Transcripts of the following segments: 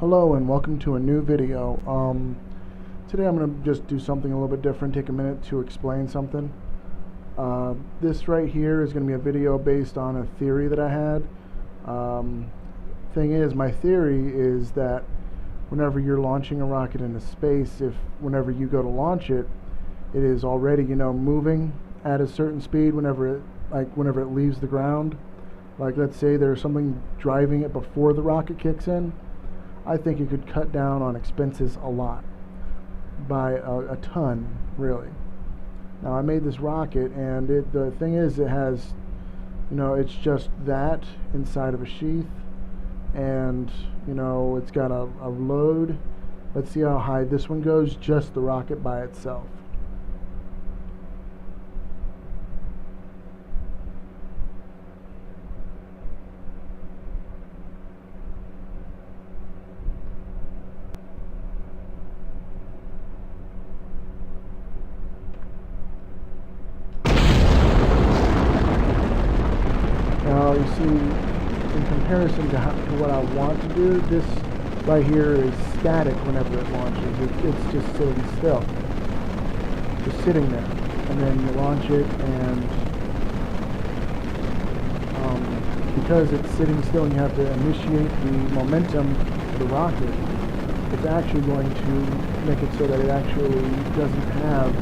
Hello and welcome to a new video. Today I'm going to just do something a little bit different, take a minute to explain something. This right here is going to be a video based on a theory that I had. Thing is, my theory is that whenever you're launching a rocket into space, whenever you go to launch it, it is already, moving at a certain speed whenever it leaves the ground. Like, let's say there's something driving it before the rocket kicks in. I think it could cut down on expenses a lot, by a ton, really. Now, I made this rocket, and the thing is, it has, it's just that inside of a sheath, and, it's got a load. Let's see how high this one goes, just the rocket by itself. Now you see, in comparison to what I want to do, this right here is static whenever it launches. It's just sitting still, just sitting there. And then you launch it, and because it's sitting still and you have to initiate the momentum of the rocket, it's actually going to make it so that it actually doesn't have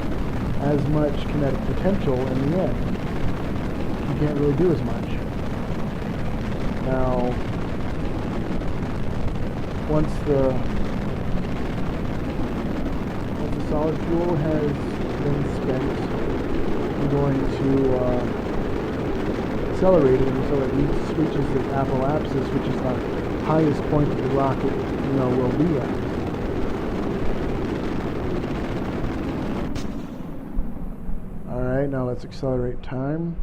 as much kinetic potential in the end. You can't really do as much. Now, once the solid fuel has been spent, I'm going to accelerate it until it reaches the apoapsis, which is the highest point that the rocket, will be at. All right, now let's accelerate time.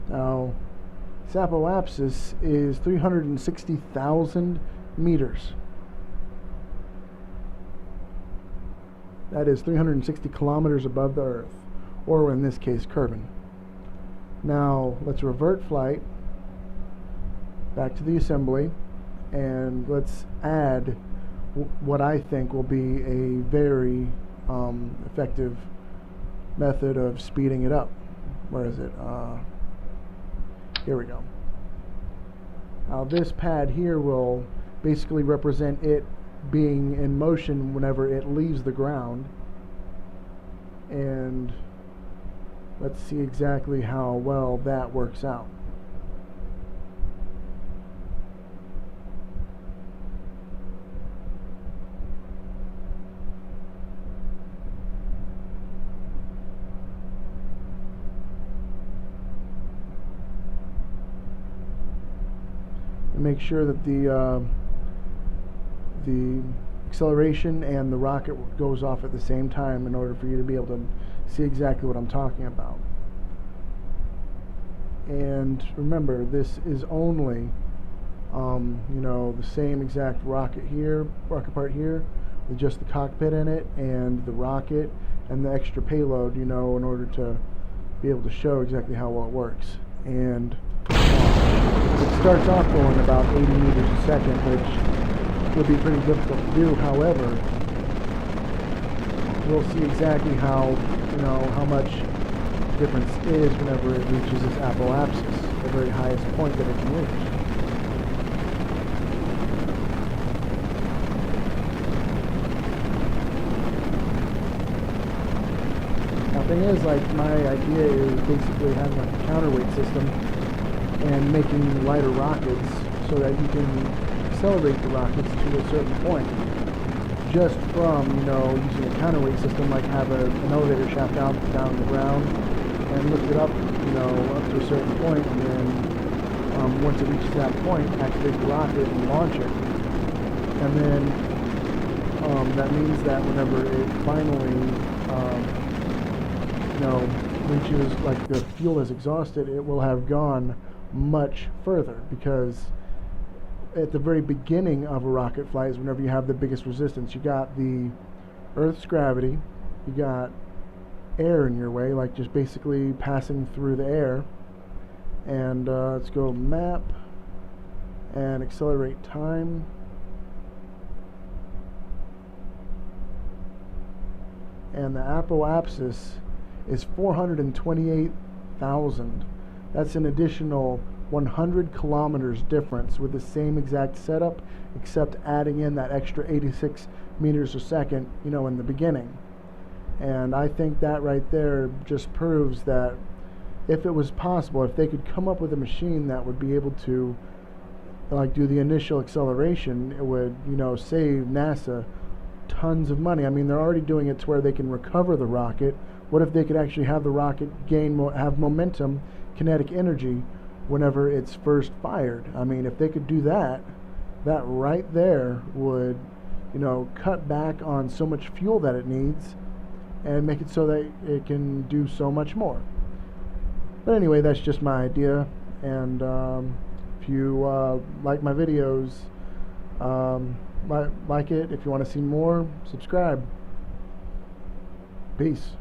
Now, this apoapsis is 360,000 meters. That is 360 kilometers above the Earth, or in this case, Kerbin. Now, let's revert flight back to the assembly, and let's add what I think will be a very effective method of speeding it up. Where is it? Here we go. Now this pad here will basically represent it being in motion whenever it leaves the ground. And let's see exactly how well that works out. Make sure that the acceleration and the rocket goes off at the same time in order for you to be able to see exactly what I'm talking about. And remember, this is only the same exact rocket part here, with just the cockpit in it and the rocket and the extra payload, in order to be able to show exactly how well it works. And it starts off going about 80 meters a second, which would be pretty difficult to do. However, we'll see exactly how much difference is whenever it reaches this apoapsis, the very highest point that it can reach. Now, the thing is, my idea is basically having a counterweight system and making lighter rockets so that you can accelerate the rockets to a certain point just from, using a counterweight system, like have an elevator shaft down the ground and lift it up, up to a certain point, and then once it reaches that point, activate the rocket and launch it. And then that means that whenever it finally, reaches, the fuel is exhausted, it will have gone much further, because at the very beginning of a rocket flight is whenever you have the biggest resistance. You got the Earth's gravity, you got air in your way, like just basically passing through the air. And let's go map and accelerate time. And the apoapsis is 428,000. That's an additional 100 kilometers difference with the same exact setup, except adding in that extra 86 meters a second, you know, in the beginning. And I think that right there just proves that if it was possible, if they could come up with a machine that would be able to like do the initial acceleration, it would, you know, save NASA tons of money. I mean, they're already doing it to where they can recover the rocket. What if they could actually have the rocket have momentum, kinetic energy, whenever it's first fired? I mean, if they could do that, that right there would, you know, cut back on so much fuel that it needs and make it so that it can do so much more. But anyway, that's just my idea. And if you like my videos, like it. If you want to see more, subscribe. Peace.